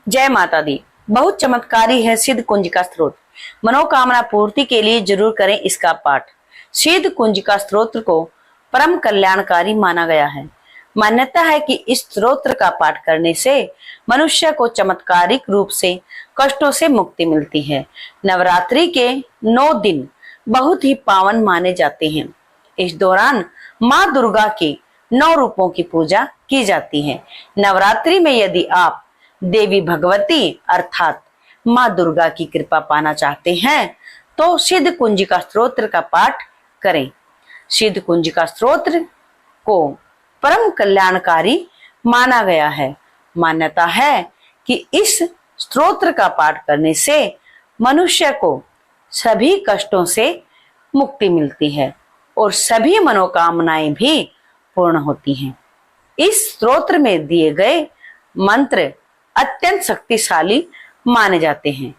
जय माता दी। बहुत चमत्कारी है सिद्ध कुंज का स्त्रोत। मनोकामना पूर्ति के लिए जरूर करें इसका पाठ। सिद्ध कुंज का स्त्रोत्र को परम कल्याणकारी माना गया है। मान्यता है कि इस स्त्रोत्र का पाठ करने से मनुष्य को चमत्कारिक रूप से कष्टों से मुक्ति मिलती है। नवरात्रि के 9 दिन बहुत ही पावन माने जाते हैं। इस दौरान माँ दुर्गा के 9 रूपों की पूजा की जाती है। नवरात्रि में यदि आप देवी भगवती अर्थात माँ दुर्गा की कृपा पाना चाहते हैं तो सिद्ध कुंजिका स्त्रोत्र का पाठ करें। सिद्ध कुंजिका स्त्रोत्र को परम कल्याणकारी माना गया है। मान्यता है कि इस स्त्रोत्र का पाठ करने से मनुष्य को सभी कष्टों से मुक्ति मिलती है और सभी मनोकामनाएं भी पूर्ण होती हैं। इस स्त्रोत्र में दिए गए मंत्र अत्यंत शक्तिशाली माने जाते हैं।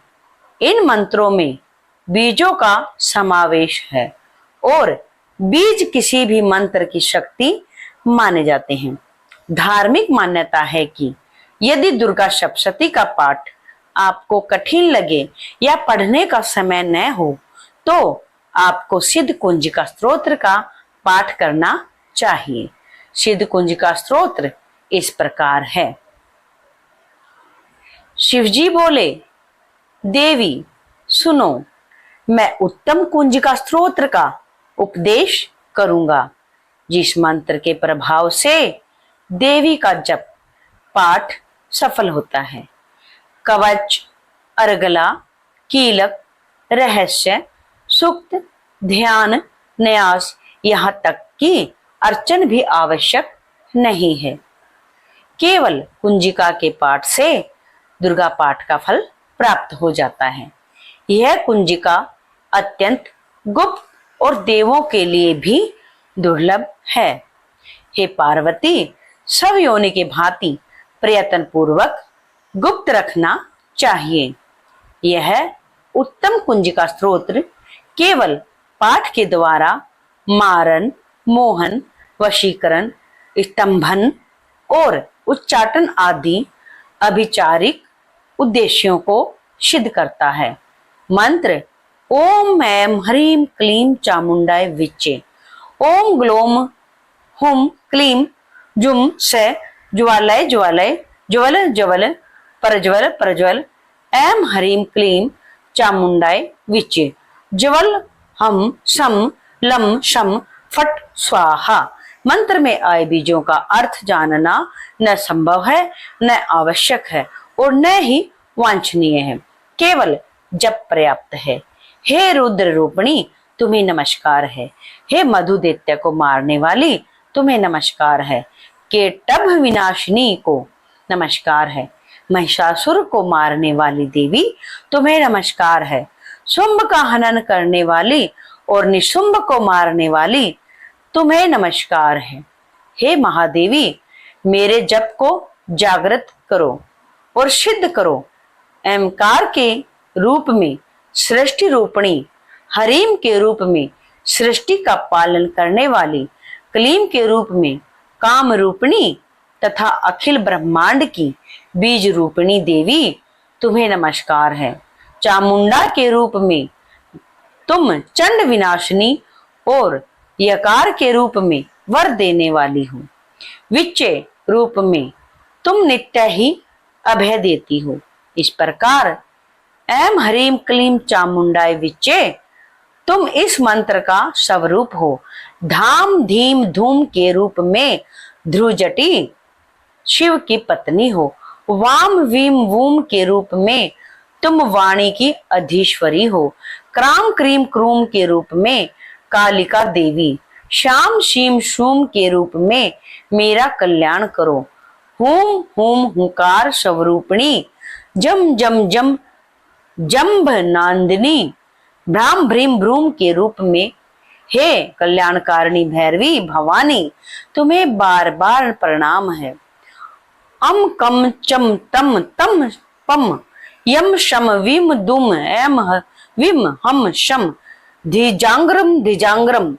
इन मंत्रों में बीजों का समावेश है और बीज किसी भी मंत्र की शक्ति माने जाते हैं। धार्मिक मान्यता है कि यदि दुर्गा सप्तशती का पाठ आपको कठिन लगे या पढ़ने का समय न हो तो आपको सिद्ध कुंजिका स्त्रोत्र का पाठ करना चाहिए। सिद्ध कुंजिका स्त्रोत्र इस प्रकार है। शिवजी बोले, देवी सुनो, मैं उत्तम कुंजिका स्त्रोत्र का उपदेश करूंगा, जिस मंत्र के प्रभाव से देवी का जप पाठ सफल होता है। कवच, अर्गला, कीलक, रहस्य, सूक्त, ध्यान, न्यास, यहाँ तक कि अर्चन भी आवश्यक नहीं है। केवल कुंजिका के पाठ से दुर्गा पाठ का फल प्राप्त हो जाता है। यह कुंजिका अत्यंत गुप्त और देवों के लिए भी दुर्लभ है। हे पार्वती, सब योनि के भांति प्रयत्न पूर्वक गुप्त रखना चाहिए। यह उत्तम कुंजिका स्त्रोत्र केवल पाठ के द्वारा मारन, मोहन, वशीकरण, स्तंभन और उच्चाटन आदि अभिचारिक उद्देश्यों को सिद्ध करता है। मंत्र ओम ऐं ह्रीं क्लीं चामुंडाय विच्चे, ओम ग्लोम हुम क्लीं जुम से ज्वालय ज्वालय ज्वल ज्वल प्रज्वल प्रज्वल, ऐं ह्रीं क्लीं चामुंडाय विच्चे, ज्वल हम शम लम शम फट स्वाहा। मंत्र में आए बीजों का अर्थ जानना न संभव है, न आवश्यक है और न ही वांछनीय है। केवल जप पर्याप्त है। हे रुद्र रूपिणी, तुम्हें नमस्कार है। हे मधु दैत्य को मारने वाली, तुम्हें नमस्कार है। केटभ विनाशिनी को नमस्कार है। महिषासुर को मारने वाली देवी, तुम्हें नमस्कार है। शुंभ का हनन करने वाली और निशुंभ को मारने वाली, तुम्हें नमस्कार है। हे महादेवी, मेरे जप को जागृत करो और सिद्ध करो। एमकार के रूप में सृष्टि रूपणी, हरीम के रूप में सृष्टि का पालन करने वाली, क्लीम के रूप में काम रूपणी तथा अखिल ब्रह्मांड की बीज रूपणी देवी, तुम्हें नमस्कार है। चामुंडा के रूप में तुम चंड विनाशिनी और यकार के रूप में वर देने वाली हो। विच्चे रूप में तुम नित्य ही अभय देती हो। इस प्रकार ऐं ह्रीं क्लीं चामुंडाय विच्चे, तुम इस मंत्र का स्वरूप हो। धाम धीम धूम के रूप में ध्रुजटी शिव की पत्नी हो। वाम वीम वूम के रूप में तुम वाणी की अधीश्वरी हो। क्राम क्रीम क्रूम के रूप में कालिका देवी। श्याम शीम शूम के रूप में मेरा कल्याण करो। हुम हुम हुकार स्वरूपिणी, जम जम जम जम्भ नांदिनी, भ्राम भ्रीम भ्रूम के रूप में हे कल्याणकारिणी भैरवी भवानी, तुम्हें बार बार प्रणाम है। अम कम चम तम तम पम, यम शम विम दुम एम विम हम शम, धिजांग्रम धिजांग्रम,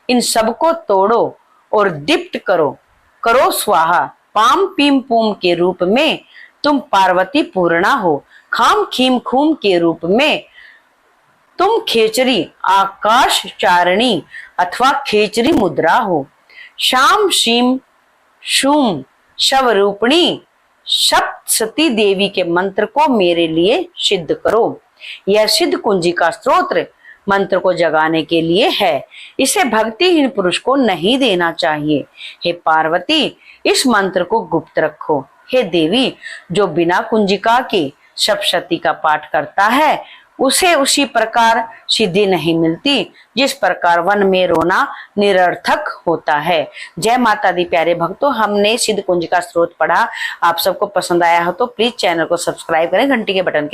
इन सबको तोड़ो और दीप्त करो। करो स्वाहा। पाम पीम पूम के रूप में तुम पार्वती पूर्णा हो, खाम खीम खूम के रूप में तुम खेचरी आकाश चारणी अथवा खेचरी मुद्रा हो। शाम शीम शूम शवरूपिणी सप्तसती देवी के मंत्र को मेरे लिए सिद्ध करो। यह सिद्ध कुंजिका स्तोत्र मंत्र को जगाने के लिए है, इसे भक्तिहीन पुरुष को नहीं देना चाहिए। हे पार्वती, इस मंत्र को गुप्त रखो। हे देवी, जो बिना कुंजिका के सप्तशती का पाठ करता है उसे उसी प्रकार सिद्धि नहीं मिलती जिस प्रकार वन में रोना निरर्थक होता है। जय माता दी प्यारे भक्तों, हमने सिद्ध कुंजिका स्तोत्र पढ़ा। आप सबको पसंद आया हो तो प्लीज चैनल को सब्सक्राइब करें, घंटी के बटन